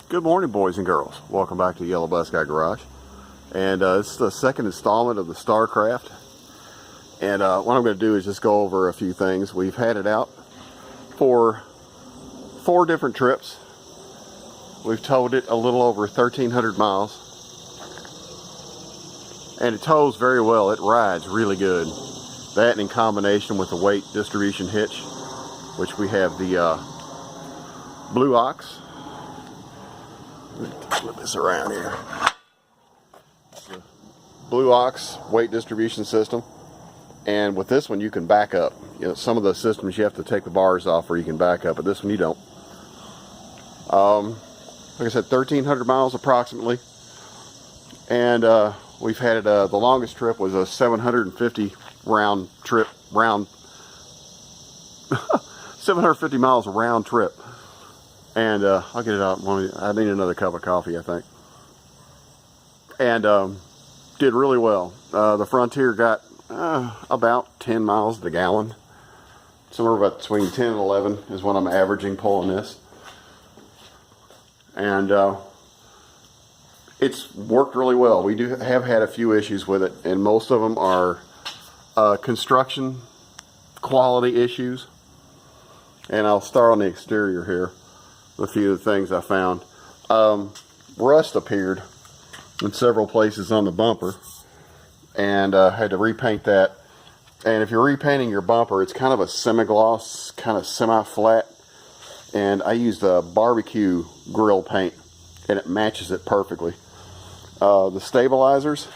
Good morning, boys and girls. Welcome back to Yellow Bus Guy Garage. And this is the second installment of the Starcraft. And what I'm going to do is just go over a few things. We've had it out for 4 different trips. We've towed it a little over 1,300 miles. And it tows very well. It rides really good. That in combination with the weight distribution hitch, which we have the Blue Ox. Flip this around here. The Blue Ox weight distribution system, and with this one you can back up. You know, some of the systems you have to take the bars off where you can back up, but this one you don't. Like I said, 1,300 miles approximately, and we've had it. The longest trip was a 750 round trip. 750 miles a round trip. And I'll get it out. I need another cup of coffee, I think. And did really well. The Frontier got about 10 miles to the gallon. Somewhere about between 10 and 11 is what I'm averaging pulling this. And it's worked really well. We have had a few issues with it, and most of them are construction quality issues. And I'll start on the exterior here. A few of the things I found. Rust appeared in several places on the bumper, and had to repaint that. And if you're repainting your bumper, it's kind of a semi-gloss, kind of semi-flat, and I used a barbecue grill paint, and it matches it perfectly. The stabilizers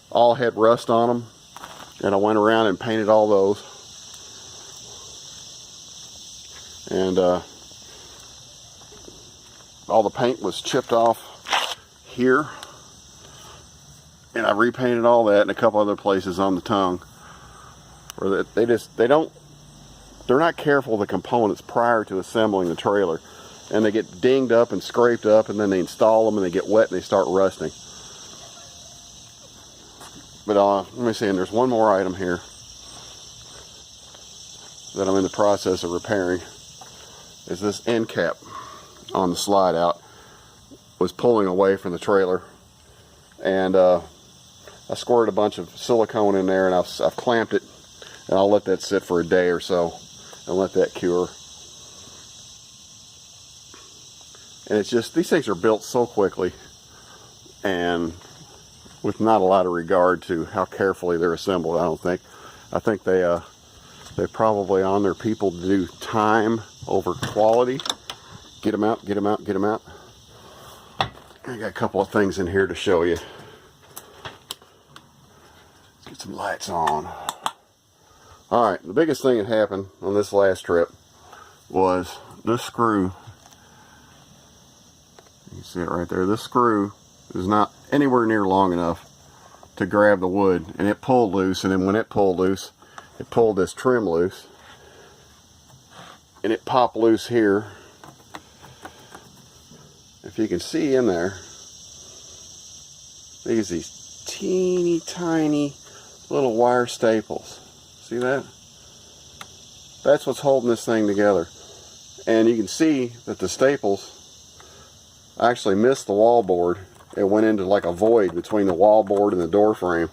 all had rust on them, and I went around and painted all those. And all the paint was chipped off here, and I repainted all that in a couple other places on the tongue, where they're not careful with the components prior to assembling the trailer, and they get dinged up and scraped up, and then they install them and they get wet and they start rusting. But let me see, and there's one more item here that I'm in the process of repairing. Is this end cap on the slide out was pulling away from the trailer, and I squirted a bunch of silicone in there, and I've clamped it, and I'll let that sit for a day or so and let that cure. And it's just, these things are built so quickly and with not a lot of regard to how carefully they're assembled. I think they're probably on their people to do time over quality. Get them out, get them out, get them out. I got a couple of things in here to show you. Let's get some lights on. Alright, the biggest thing that happened on this last trip was this screw. You can see it right there. This screw is not anywhere near long enough to grab the wood, and it pulled loose, and then when it pulled loose, it pulled this trim loose, and it popped loose here. If you can see in there, these teeny tiny little wire staples. See that? That's what's holding this thing together. And you can see that the staples actually missed the wall board. It went into like a void between the wall board and the door frame.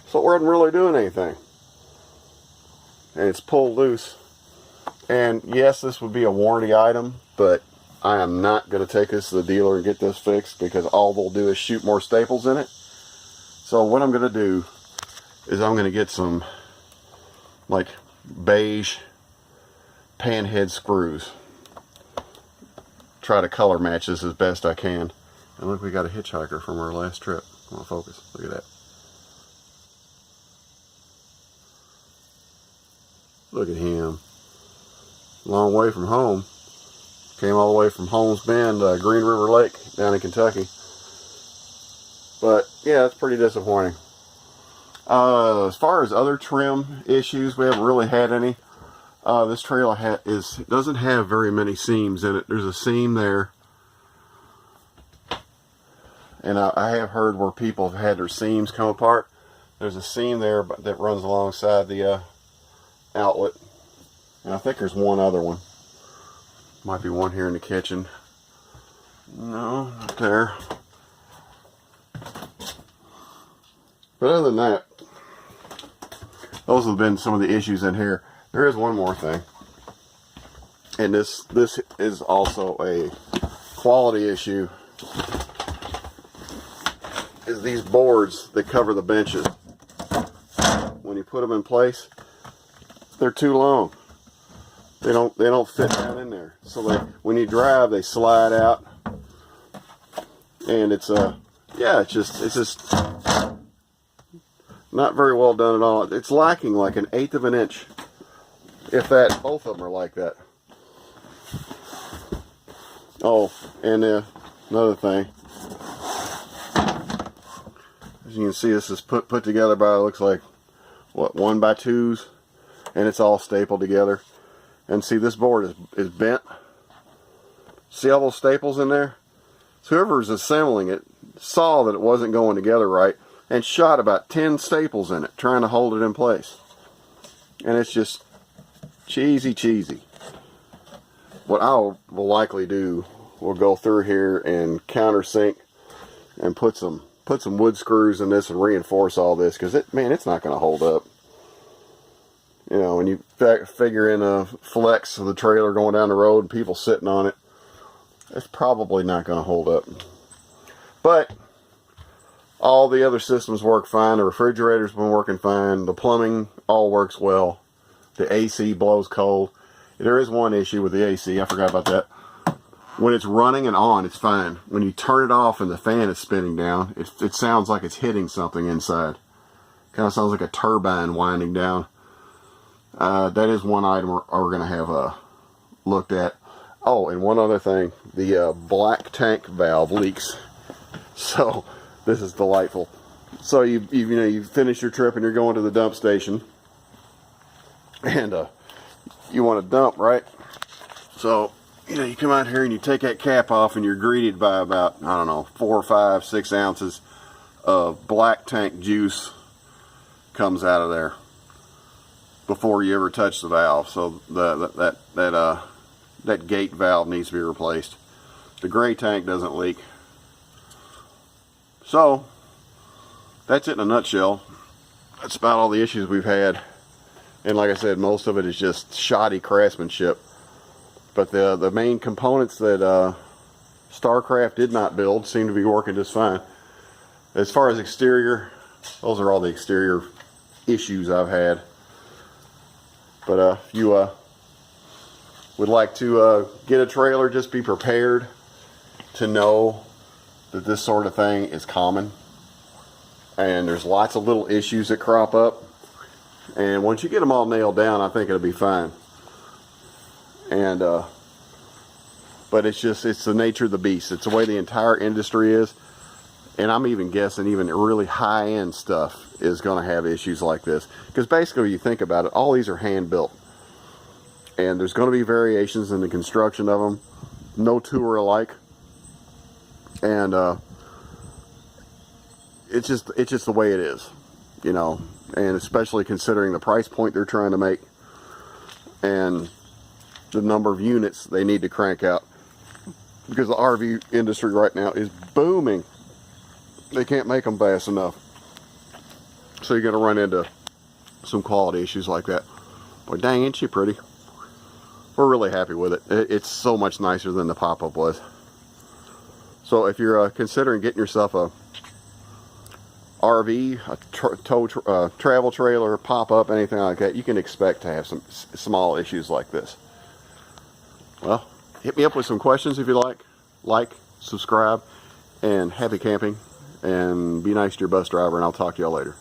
So it wasn't really doing anything. And it's pulled loose. And yes, this would be a warranty item, but I am not going to take this to the dealer and get this fixed, because all they'll do is shoot more staples in it. So what I'm going to do is I'm going to get some like beige panhead screws. Try to color match this as best I can. And look, we got a hitchhiker from our last trip. Come on, focus. Look at that. Look at him. Long way from home. Came all the way from Holmes Bend, Green River Lake, down in Kentucky. But yeah, it's pretty disappointing. As far as other trim issues, we haven't really had any. This trailer doesn't have very many seams in it. There's a seam there, and I have heard where people have had their seams come apart. There's a seam there that runs alongside the outlet, and I think there's one other one. Might be one here in the kitchen. No, not there. But other than that, those have been some of the issues in here. There is one more thing. And this is also a quality issue. Is these boards that cover the benches. When you put them in place, they're too long. They don't fit down in there. So when you drive, they slide out. And it's just not very well done at all. It's lacking like 1/8 of an inch. If that, both of them are like that. Oh, and another thing. As you can see, this is put together by, it looks like, what, 1x2s, and it's all stapled together. And see, this board is bent. See all those staples in there? So whoever's assembling it saw that it wasn't going together right and shot about 10 staples in it, trying to hold it in place. And it's just cheesy. What I will likely do, we'll go through here and countersink and put some wood screws in this and reinforce all this, because it's not going to hold up. You know, when you figure in a flex of the trailer going down the road and people sitting on it, it's probably not going to hold up. But all the other systems work fine. The refrigerator's been working fine. The plumbing all works well. The AC blows cold. There is one issue with the AC. I forgot about that. When it's running and on, it's fine. When you turn it off and the fan is spinning down, it sounds like it's hitting something inside. Kind of sounds like a turbine winding down. That is one item we're going to have looked at. Oh, and one other thing. The black tank valve leaks. So, this is delightful. So, you finish your trip and you're going to the dump station. And you want to dump, right? So, you come out here and you take that cap off and you're greeted by about, I don't know, 4 or 5, 6 ounces of black tank juice comes out of there before you ever touch the valve. So that gate valve needs to be replaced. The gray tank doesn't leak. So that's it in a nutshell. That's about all the issues we've had. And like I said, most of it is just shoddy craftsmanship. But the main components that Starcraft did not build seem to be working just fine. As far as exterior, those are all the exterior issues I've had. But if you would like to get a trailer, just be prepared to know that this sort of thing is common. And there's lots of little issues that crop up. And once you get them all nailed down, I think it'll be fine. And but it's the nature of the beast. It's the way the entire industry is. And I'm even guessing even really high-end stuff is going to have issues like this. Because basically, when you think about it, all these are hand-built. And there's going to be variations in the construction of them. No two are alike. And it's just the way it is, and especially considering the price point they're trying to make and the number of units they need to crank out, because the RV industry right now is booming. They can't make them fast enough, so you're going to run into some quality issues like that. Boy, dang, ain't she pretty? We're really happy with it. It's so much nicer than the pop-up was. So if you're considering getting yourself a RV, a travel trailer, pop-up, anything like that, you can expect to have some small issues like this. Well, hit me up with some questions if you like, subscribe, and happy camping, and be nice to your bus driver, and I'll talk to y'all later.